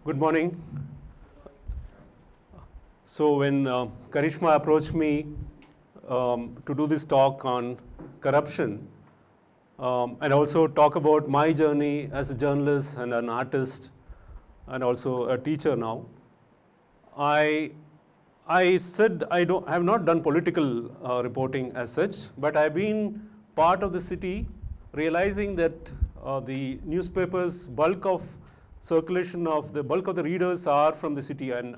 Good morning. So when Karishma approached me to do this talk on corruption and also talk about my journey as a journalist and an artist and also a teacher now, I said I have not done political reporting as such, but I've been part of the city, realizing that the newspapers, circulation of the bulk of the readers are from the city, and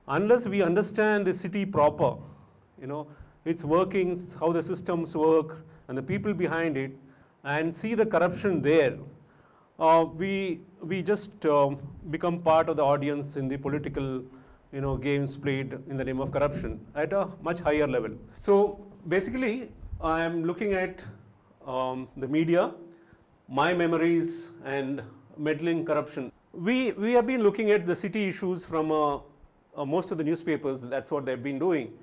unless we understand the city proper, its workings, how the systems work, and the people behind it, and see the corruption there, we just become part of the audience in the political games played in the name of corruption at a much higher level. So basically, I am looking at the media, my memories, and meddling corruption. We have been looking at the city issues from most of the newspapers. That's what they've been doing.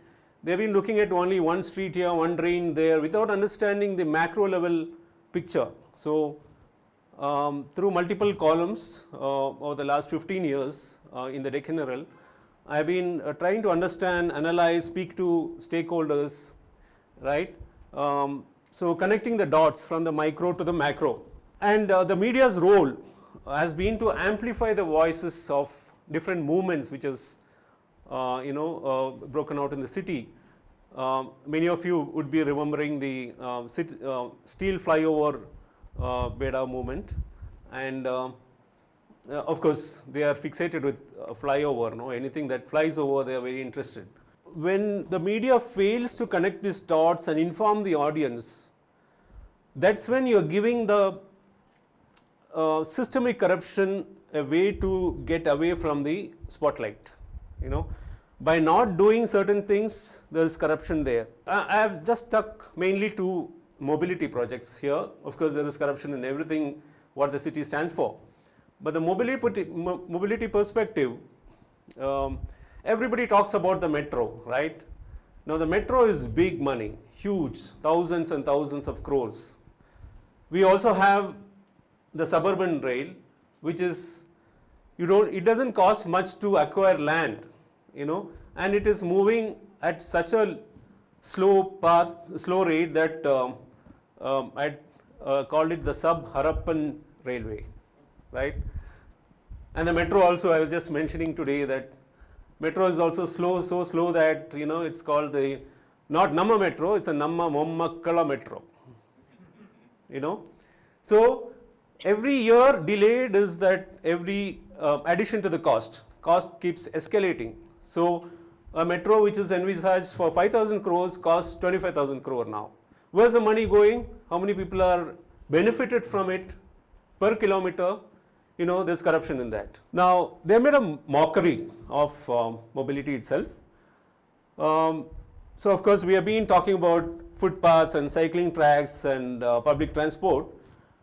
They've been looking at only one street here, one drain there, without understanding the macro level picture. So through multiple columns over the last 15 years in the Deccan Herald, I've been trying to understand, analyze, speak to stakeholders, right? So connecting the dots from the micro to the macro. And the media's role has been to amplify the voices of different movements which is broken out in the city. Many of you would be remembering the steel flyover Beda movement, and of course they are fixated with flyover. Anything that flies over, they are very interested. When the media fails to connect these dots and inform the audience, that's when you're giving the systemic corruption a way to get away from the spotlight. By not doing certain things, there is corruption there. I have just stuck mainly to mobility projects here. Of course, there is corruption in everything what the city stands for. But the mobility perspective, everybody talks about the metro, right? Now the metro is big money, huge, thousands and thousands of crores. We also have the suburban rail, which is, it doesn't cost much to acquire land, and it is moving at such a slow rate that I called it the sub-Harappan railway, right? And the metro also, I was just mentioning today that metro is also slow, so slow that, it's called the, not Namma metro, it's a Namma Mommakkala metro, So every year delayed is that every addition to the cost keeps escalating. So a metro which is envisaged for 5,000 crores costs 25,000 crore now. Where's the money going? How many people are benefited from it per kilometer? There's corruption in that. Now, they made a mockery of mobility itself. So of course, we have been talking about footpaths and cycling tracks and public transport,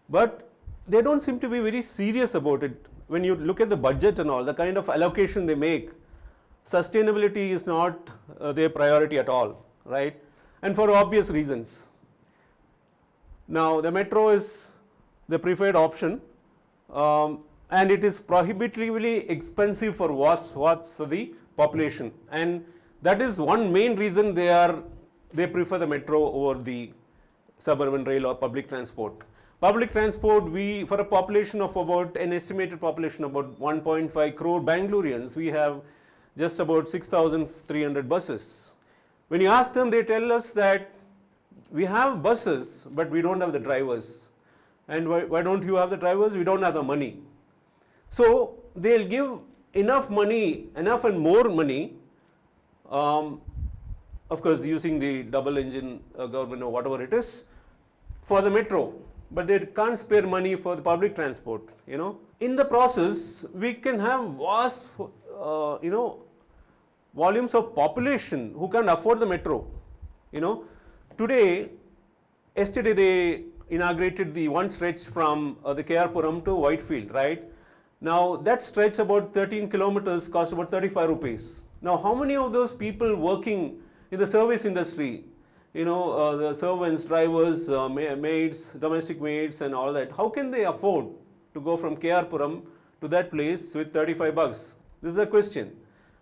but they don't seem to be very serious about it. When you look at the budget and all, the kind of allocation they make, sustainability is not their priority at all, right? And for obvious reasons. Now, the metro is the preferred option, and it is prohibitively expensive for what's the population. And that is one main reason they prefer the metro over the suburban rail or public transport. Public transport, for a population of about, an estimated population about 1.5 crore Bengalurians, we have just about 6,300 buses. When you ask them, they tell us that we have buses, but we don't have the drivers. And why don't you have the drivers? We don't have the money. So they'll give enough money, enough and more money, of course using the double engine government or whatever it is, for the metro. But they can't spare money for the public transport, In the process, we can have vast, volumes of population who can afford the metro, Yesterday they inaugurated the one stretch from the KR Puram to Whitefield, right? Now that stretch about 13 kilometers cost about 35 rupees. Now how many of those people working in the service industry, the servants, drivers, maids, domestic maids and all that, how can they afford to go from KR Puram to that place with 35 bucks? This is a question.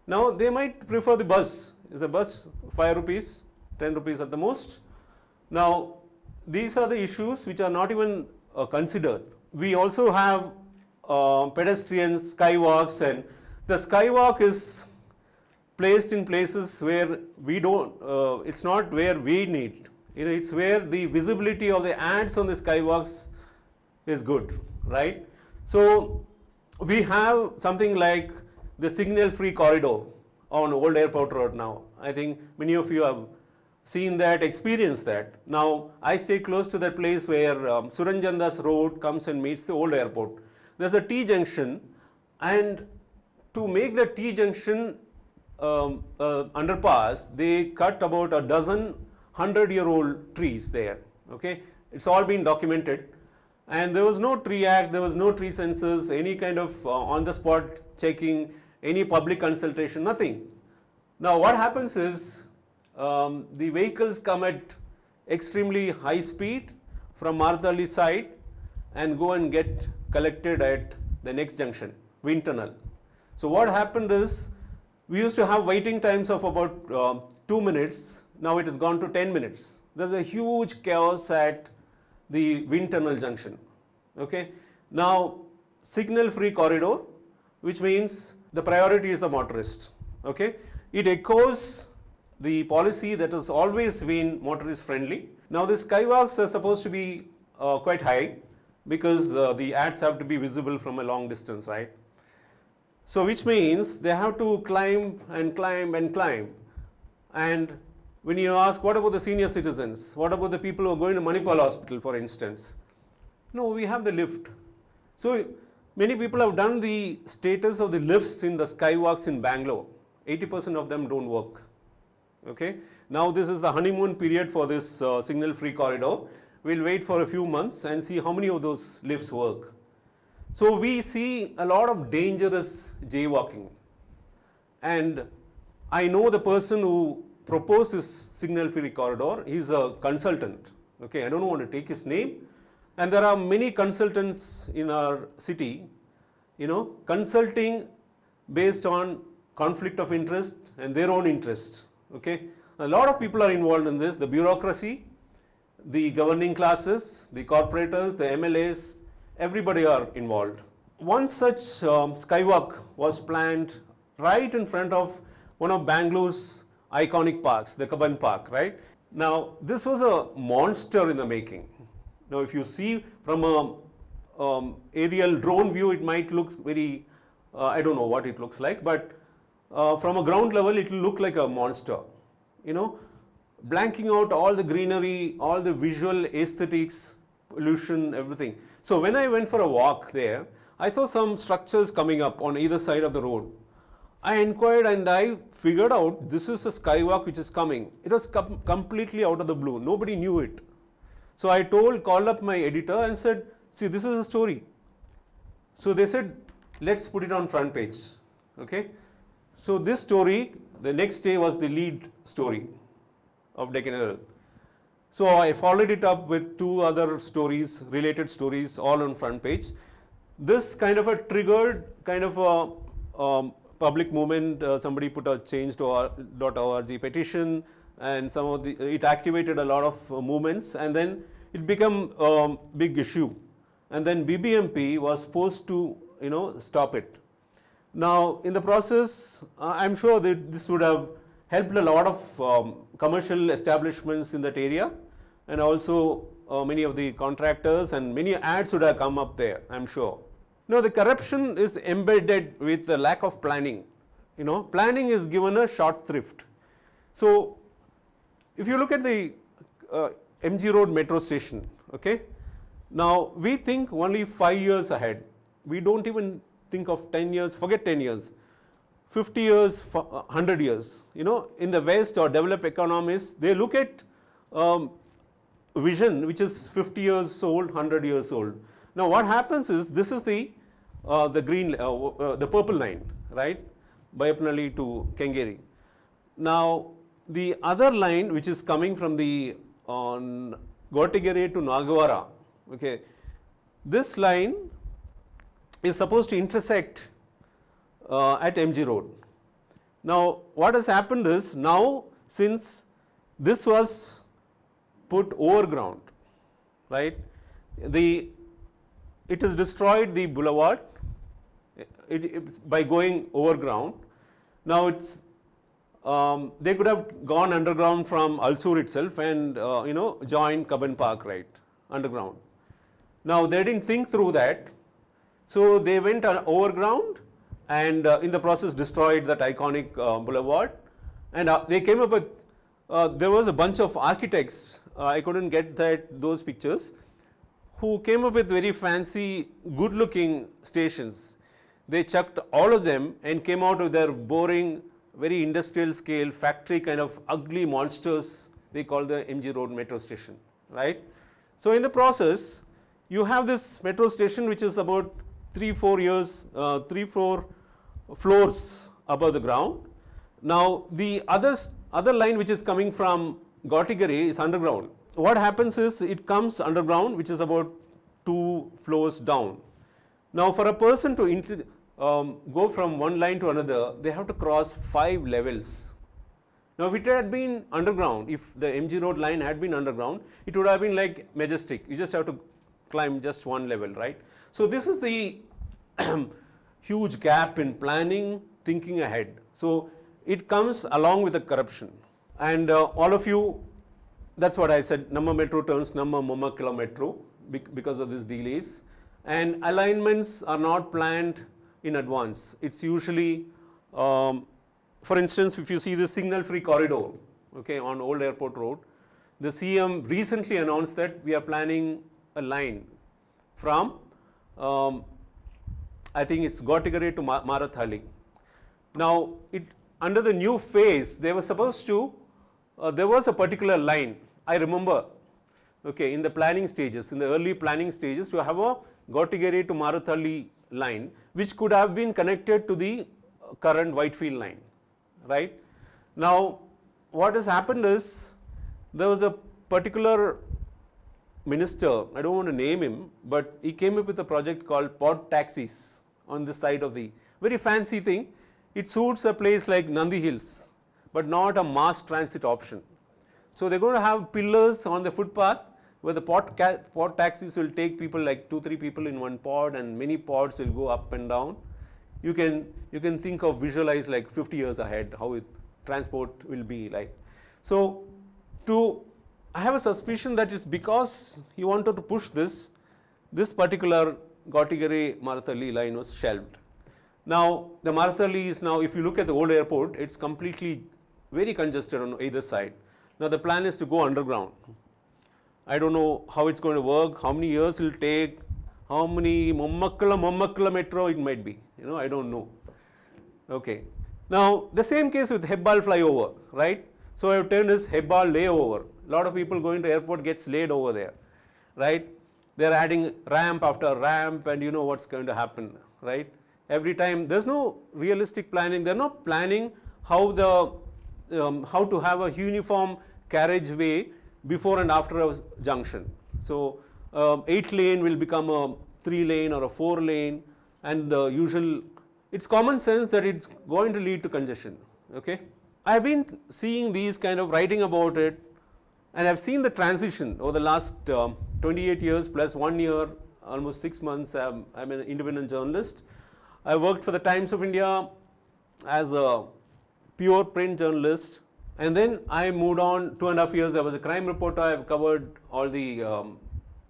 Now they might prefer the bus. Is a bus 5 rupees, 10 rupees at the most? Now these are the issues which are not even considered. We also have pedestrians, skywalks, and the skywalk is placed in places where we don't, it's not where we need. It's where the visibility of the ads on the skywalks is good, right? So we have something like the signal-free corridor on Old Airport Road now. I think many of you have seen that, experienced that. Now I stay close to that place where Suranjandas Road comes and meets the Old Airport. There's a T-junction, and to make the T-junction underpass, they cut about a dozen 100-year-old trees there. Okay, it's all been documented, and there was no tree act, there was no tree census, any kind of on-the-spot checking, any public consultation, nothing. Now what happens is the vehicles come at extremely high speed from Marthalli side and go and get collected at the next junction, wind tunnel. So what happened is, we used to have waiting times of about 2 minutes. Now it has gone to 10 minutes. There's a huge chaos at the wind tunnel junction. Okay. Now signal-free corridor, which means the priority is the motorist. Okay. It echoes the policy that has always been motorist friendly. Now the skywalks are supposed to be quite high, because the ads have to be visible from a long distance, right? So which means they have to climb and climb and climb. And when you ask, what about the senior citizens? What about the people who are going to Manipal Hospital, for instance? No, we have the lift. So many people have done the status of the lifts in the skywalks in Bangalore. 80% of them don't work. Okay. Now this is the honeymoon period for this signal-free corridor. We'll wait for a few months and see how many of those lifts work. So we see a lot of dangerous jaywalking. And I know the person who proposed this signal-free corridor. He's a consultant. Okay, I don't want to take his name. And there are many consultants in our city, consulting based on conflict of interest and their own interest. Okay, a lot of people are involved in this. The bureaucracy, the governing classes, the corporators, the MLAs, everybody are involved. One such skywalk was planned right in front of one of Bangalore's iconic parks, the Kappan Park, right? Now, this was a monster in the making. Now, if you see from a aerial drone view, it might look very, I don't know what it looks like, but from a ground level, it will look like a monster, blanking out all the greenery, all the visual aesthetics, pollution, everything. So when I went for a walk there, I saw some structures coming up on either side of the road. I inquired and I figured out this is a skywalk which is coming. It was completely out of the blue. Nobody knew it. So I called up my editor and said, see, this is a story. So they said, let's put it on front page. Okay. So this story, the next day was the lead story of Deccan Herald. So I followed it up with 2 other stories, related stories, all on front page. This kind of a triggered kind of a public movement. Somebody put a change.org petition, and it activated a lot of movements, and then it became a big issue. And then BBMP was supposed to, stop it. Now, in the process, I'm sure that this would have helped a lot of commercial establishments in that area, and also many of the contractors, and many ads would have come up there, I'm sure. Now, the corruption is embedded with the lack of planning. Planning is given a short thrift. So, if you look at the MG Road metro station, okay, now we think only 5 years ahead. We don't even think of 10 years, forget 10 years, 50 years, 100 years. In the West or developed economies, they look at vision which is 50 years old, 100 years old. Now what happens is, this is the purple line, right, Bayapnalli to Kengeri. Now the other line which is coming from the Gotigere to Nagavara, okay, this line is supposed to intersect at MG Road. Now, what has happened is, now since this was put overground, right, it has destroyed the boulevard by going overground. Now it's they could have gone underground from Alsur itself and joined Kappan Park, right, underground. Now they didn't think through that, so they went overground and in the process destroyed that iconic boulevard. And they came up with there was a bunch of architects, I couldn't get those pictures, who came up with very fancy, good looking stations. They chucked all of them and came out with their boring, very industrial scale, factory kind of ugly monsters they call the MG Road metro station, right. So in the process, you have this metro station which is about 3-4 floors above the ground. Now the other line which is coming from Gotigere is underground. What happens is, it comes underground, which is about 2 floors down. Now for a person to go from one line to another, they have to cross 5 levels. Now if it had been underground, if the MG Road line had been underground, it would have been like Majestic. You just have to climb just one level, right. So this is the huge gap in planning, thinking ahead. So it comes along with the corruption. And all of you, that's what I said, Namma Metro turns Namma Mommakala Metro because of these delays. And alignments are not planned in advance. It's usually, for instance, if you see the signal-free corridor, okay, on Old Airport Road, the CM recently announced that we are planning a line from, I think it's Gotigere to Marathali. Now, under the new phase, they were supposed to, there was a particular line, I remember, okay, in the planning stages, in the early planning stages, to have a Gotigere to Marathali line, which could have been connected to the current Whitefield line, right. Now, what has happened is, there was a particular minister, I don't want to name him, but he came up with a project called pod taxis on this side of the, very fancy thing. It suits a place like Nandi Hills, but not a mass transit option. So they're going to have pillars on the footpath where the pod taxis will take people like 2-3 people in one pod, and many pods will go up and down. You can think of, visualize like 50 years ahead how transport will be like. So I have a suspicion that it's because he wanted to push this particular Gotigere Marathali line was shelved. Now the Marathali is now, if you look at the old airport, it's completely very congested on either side. Now the plan is to go underground. I don't know how it's going to work, how many years it will take, how many Mommakala metro it might be, I don't know. Okay. Now the same case with Hebbal flyover, right. So I have turned this Hebbal layover. A lot of people going to airport gets laid over there, right. They are adding ramp after ramp, and you know what's going to happen, right. Every time there's no realistic planning. They're not planning how to have a uniform carriageway before and after a junction. So 8-lane will become a 3-lane or a 4-lane, and the usual, it's common sense that it's going to lead to congestion. Okay, I've been seeing these kind of writing about it, and I've seen the transition over the last 28 years plus 1 year, almost 6 months. I'm an independent journalist. I worked for the Times of India as a pure print journalist, and then I moved on 2.5 years. I was a crime reporter. I've covered all the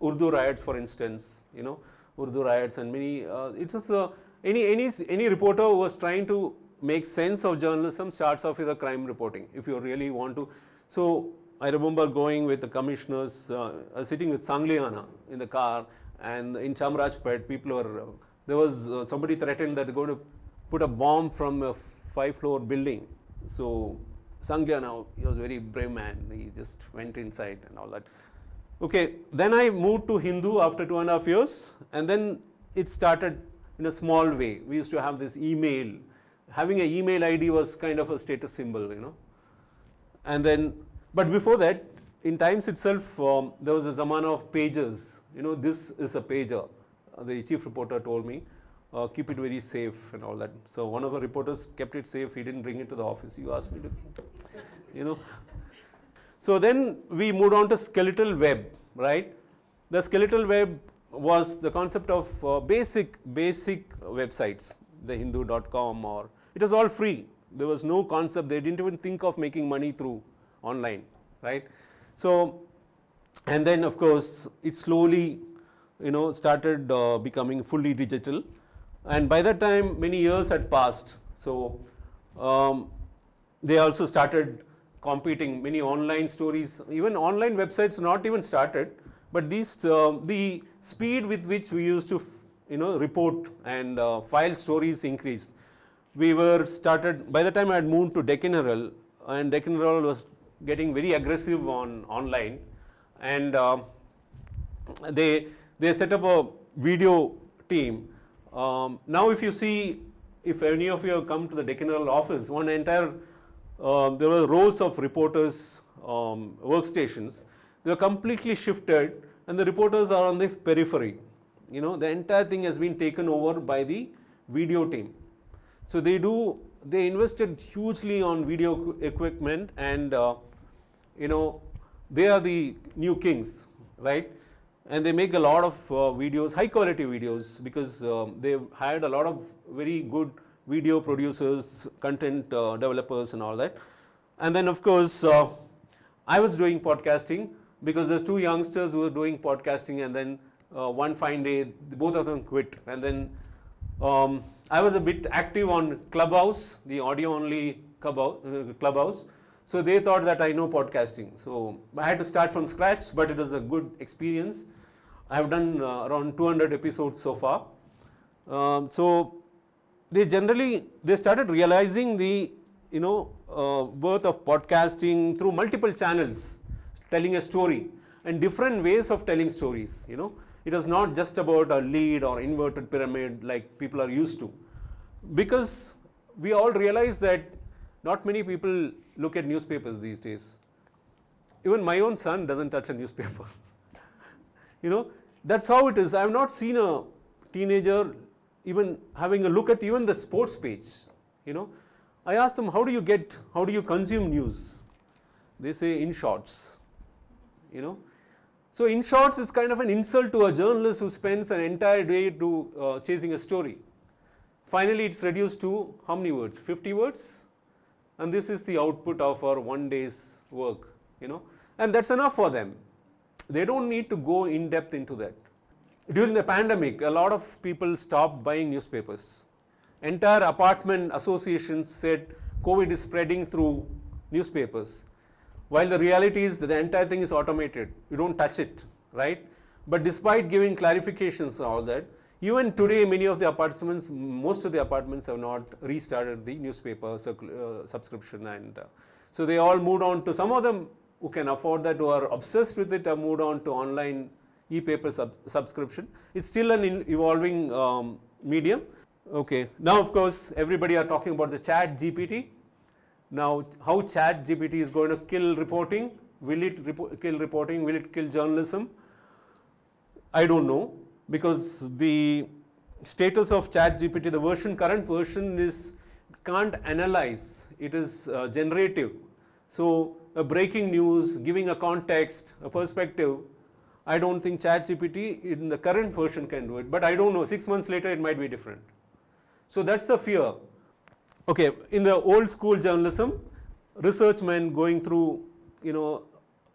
Urdu riots, for instance, Urdu riots, and many. It's just any reporter who was trying to make sense of journalism starts off with a crime reporting, if you really want to. So I remember going with the commissioners, sitting with Sangliana in the car, and in Chamrajpet, people were. There was somebody threatened that they're going to put a bomb from a 5-floor building. So Sangliana, he was a very brave man. He just went inside and all that. Okay, then I moved to Hindu after 2.5 years, and then it started in a small way. We used to have this email. Having an email ID was kind of a status symbol, And then, but before that, in Times itself, there was a zamana of pages. This is a pager. The chief reporter told me, keep it very safe and all that. So one of the reporters kept it safe. He didn't bring it to the office. You asked me to, you know. So then we moved on to skeletal web, right? The skeletal web was the concept of basic websites, the Hindu.com, or it was all free. There was no concept. They didn't even think of making money through online, right? So, and then of course it slowly, started becoming fully digital. And by that time, many years had passed. So they also started competing. Many online stories, even online websites, not even started. But these, the speed with which we used to, report and file stories increased. We were started, by the time I had moved to Deccan Herald, and Deccan Herald was getting very aggressive on online, and they set up a video team. Now if you see, if any of you have come to the Deccan Herald office, one entire, there were rows of reporters' workstations. They were completely shifted, and the reporters are on the periphery. The entire thing has been taken over by the video team. So they invested hugely on video equipment, and they are the new kings, right? And they make a lot of videos, high quality videos, because they've hired a lot of very good video producers, content developers and all that. And then of course, I was doing podcasting, because there's two youngsters who were doing podcasting, and then one fine day, both of them quit. And then I was a bit active on Clubhouse, the audio only Clubhouse. So they thought that I know podcasting. So I had to start from scratch, but it was a good experience. I have done around 200 episodes so far. So they started realizing the worth of podcasting through multiple channels, telling a story, and different ways of telling stories. It was not just about a lead or inverted pyramid like people are used to, because we all realize that not many people look at newspapers these days. Even my own son doesn't touch a newspaper. That's how it is. I have not seen a teenager even having a look at even the sports page. I asked them, how do you consume news? They say in shorts. So in shorts is kind of an insult to a journalist who spends an entire day chasing a story. Finally, it's reduced to how many words? 50 words? And this is the output of our one day's work, and that's enough for them. They don't need to go in depth into that. During the pandemic, a lot of people stopped buying newspapers. Entire apartment associations said COVID is spreading through newspapers. While the reality is that the entire thing is automated. You don't touch it, right? But despite giving clarifications and all that, even today, most of the apartments have not restarted the newspaper subscription. And so they all moved on to, some of them who can afford that, who are obsessed with it, have moved on to online e-paper subscription. It's still an evolving medium. Okay. Now, of course, everybody are talking about the Chat GPT. Now, how Chat GPT is going to kill reporting? Will it kill reporting? Will it kill journalism? I don't know, because the status of Chat GPT, the current version can't analyze. It is generative. So a breaking news, giving a context, a perspective, I don't think Chat GPT in the current version can do it. But I don't know, 6 months later it might be different. So that's the fear. Okay, in the old school journalism, research meant going through,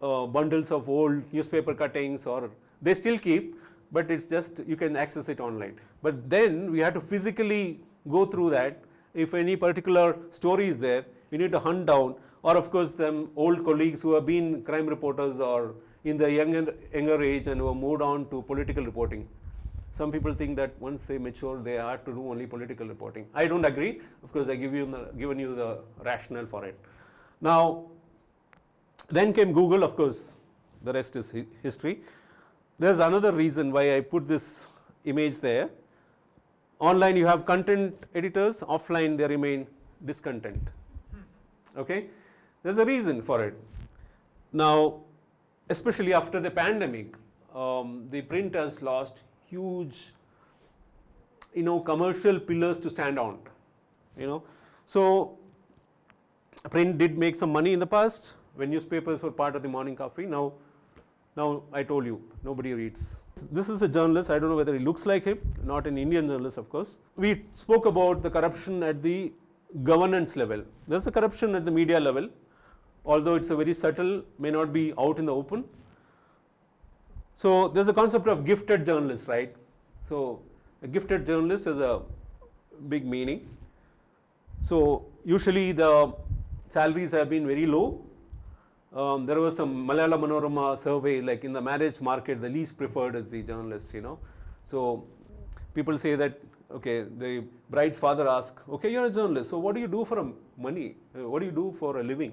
bundles of old newspaper cuttings, or they still keep, but it's just, you can access it online. But then we had to physically go through that. If any particular story is there, you need to hunt down, or of course them old colleagues who have been crime reporters or in the younger age and who have moved on to political reporting. Some people think that once they mature, they have to do only political reporting. I don't agree. Of course, I given you the rationale for it. Now, then came Google. Of course, the rest is history. There's another reason why I put this image there. Online, you have content editors. Offline, they remain discontent. Okay, there's a reason for it. Now, especially after the pandemic, the print has lost huge commercial pillars to stand on, So print did make some money in the past when newspapers were part of the morning coffee. Now I told you, nobody reads. This is a journalist. I don't know whether he looks like him, not an Indian journalist, of course. We spoke about the corruption at the governance level. There's a corruption at the media level, although it's a very subtle, may not be out in the open. So there's a concept of gifted journalist, right? So a gifted journalist has a big meaning. So usually the salaries have been very low. There was some Malayalam Manorama survey, like in the marriage market, the least preferred is the journalist, So people say that, okay, the bride's father asks, okay, you're a journalist, so what do you do for money? What do you do for a living?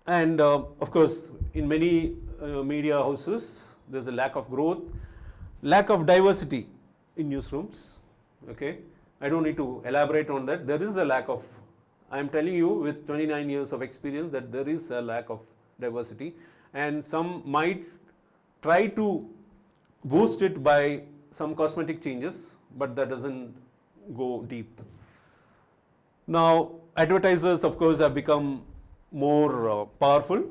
And of course, in many media houses, there's a lack of growth, lack of diversity in newsrooms, okay? I don't need to elaborate on that. There is a lack of, I'm telling you with 29 years of experience that there is a lack of diversity, and some might try to boost it by some cosmetic changes, but that doesn't go deep. Now, advertisers, of course, have become more powerful.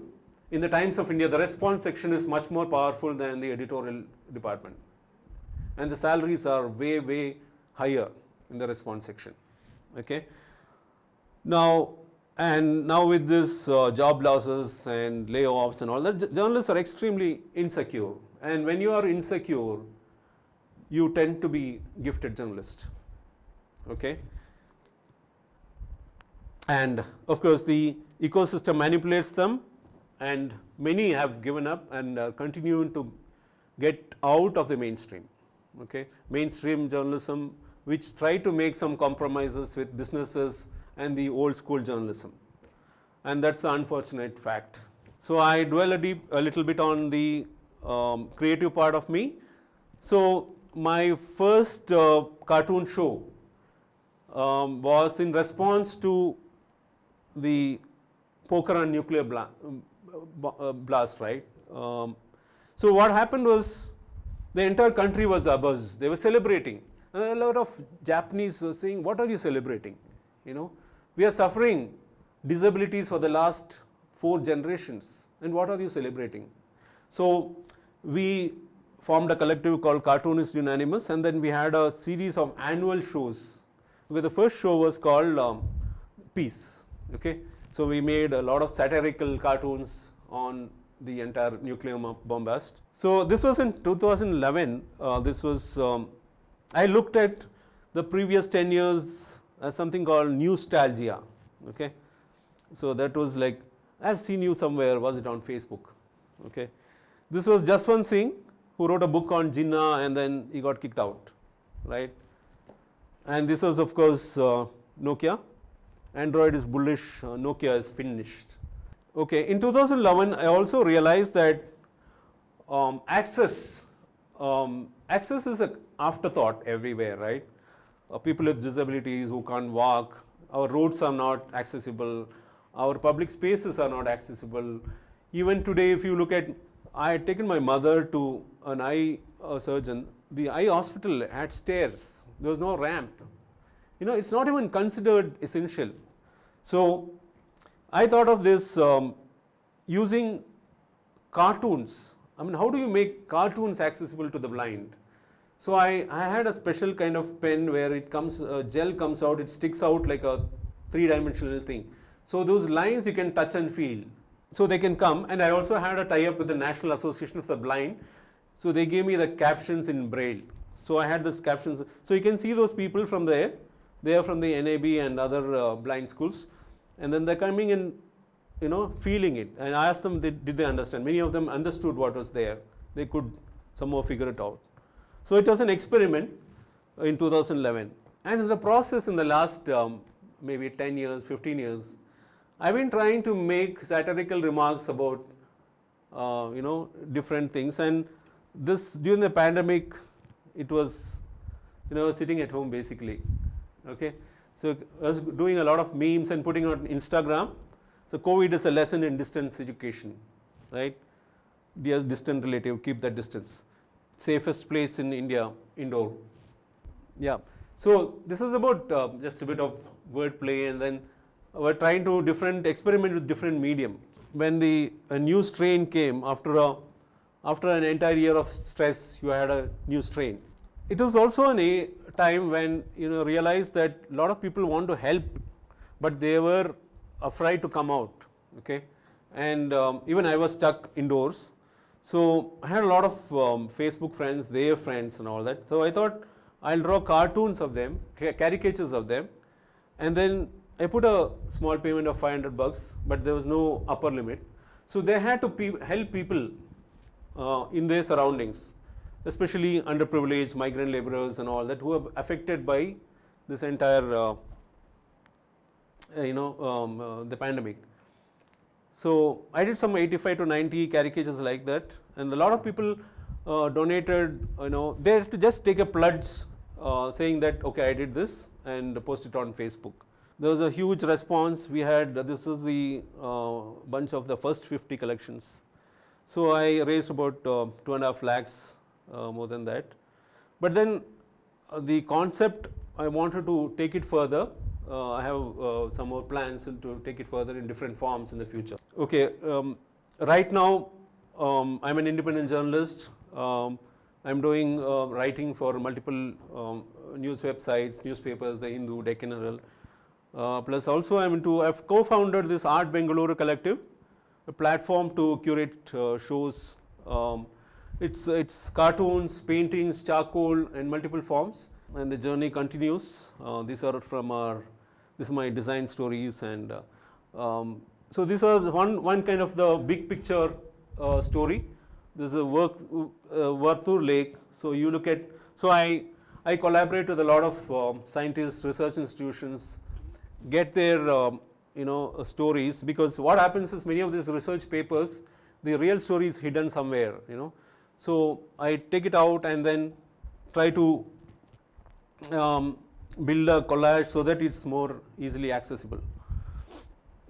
In the Times of India, the response section is much more powerful than the editorial department, and the salaries are way, way higher in the response section. Okay. Now with this job losses and layoffs and all that, journalists are extremely insecure. And when you are insecure, you tend to be gifted journalist. Okay. And of course, the ecosystem manipulates them, and many have given up and are continuing to get out of the mainstream. Okay. Mainstream journalism, which try to make some compromises with businesses and the old school journalism, and that's the unfortunate fact. So I dwell a little bit on the creative part of me. So my first cartoon show was in response to the Pokhran nuclear blast, right? So what happened was the entire country was abuzz. They were celebrating. And a lot of Japanese were saying, "What are you celebrating? We are suffering disabilities for the last 4 generations, and what are you celebrating?" So we formed a collective called Cartoonist Unanimous, and then we had a series of annual shows, where the first show was called Peace. Okay, so we made a lot of satirical cartoons on the entire nuclear bombast. So this was in 2011. This was I looked at the previous 10 years as something called nostalgia. Okay, so that was like, I've seen you somewhere. Was it on Facebook? Okay, this was Jaswant Singh, who wrote a book on Jinnah, and then he got kicked out, right? And this was, of course, Nokia. Android is bullish, Nokia is finished. Okay, in 2011, I also realized that access is an afterthought everywhere, right? People with disabilities who can't walk, our roads are not accessible, our public spaces are not accessible. Even today, if you look at, I had taken my mother to an eye surgeon. The eye hospital had stairs, there was no ramp. It's not even considered essential. So I thought of this using cartoons. I mean, how do you make cartoons accessible to the blind? So I had a special kind of pen where it comes, gel comes out, it sticks out like a 3-dimensional thing. So those lines you can touch and feel. So they can come, and I also had a tie-up with the National Association of the Blind. So they gave me the captions in Braille. So I had this captions. So you can see those people from there. They are from the NAB and other blind schools. And then they're coming in, feeling it. And I asked them, did they understand? Many of them understood what was there. They could somehow figure it out. So it was an experiment in 2011. And in the process, in the last maybe 10 years, 15 years, I've been trying to make satirical remarks about, different things. And this, during the pandemic, it was, sitting at home basically. Okay. So I was doing a lot of memes and putting on Instagram. So COVID is a lesson in distance education, right? Dear distant relative, keep that distance. Safest place in India, indoor. Yeah. So this is about just a bit of wordplay, and then we're trying to experiment with different medium. When a new strain came after an entire year of stress, you had a new strain. It was also a time when realized that a lot of people want to help, but they were afraid to come out. Okay, and even I was stuck indoors. So I had a lot of Facebook friends, their friends, and all that. So I thought I'll draw cartoons of them, caricatures of them, and then I put a small payment of $500, but there was no upper limit. So they had to help people in their surroundings, especially underprivileged migrant laborers and all that, who are affected by this entire the pandemic. So I did some 85 to 90 caricatures like that, and a lot of people donated. They had to just take a pledge saying that okay, I did this, and post it on Facebook. There was a huge response. We had this is the bunch of the first 50 collections. So I raised about 2.5 lakhs, more than that. But then the concept, I wanted to take it further. I have some more plans to take it further in different forms in the future. Okay, right now I'm an independent journalist. I'm doing writing for multiple news websites, newspapers, the Hindu, Deccan Herald. Plus also I've co-founded this Art Bengaluru collective, a platform to curate shows. It's cartoons, paintings, charcoal, and multiple forms, and the journey continues. These are from this is my design stories, and so these are one kind of the big picture story. This is a Varthur Lake. So you look at, so I collaborate with a lot of scientists, research institutions, get their stories, because what happens is many of these research papers, the real story is hidden somewhere. So I take it out and then try to build a collage so that it's more easily accessible.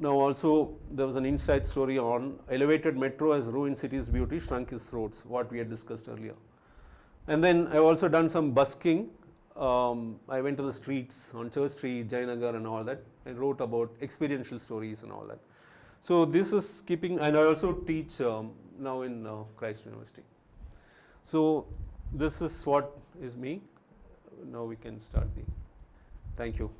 Now also there was an inside story on elevated metro has ruined city's beauty, shrunk its roads, what we had discussed earlier. And then I've also done some busking. I went to the streets on Church Street, Jayanagar and all that, and wrote about experiential stories and all that. So this is keeping, and I also teach now in Christ University. So this is what is me. Now we can start the, thank you.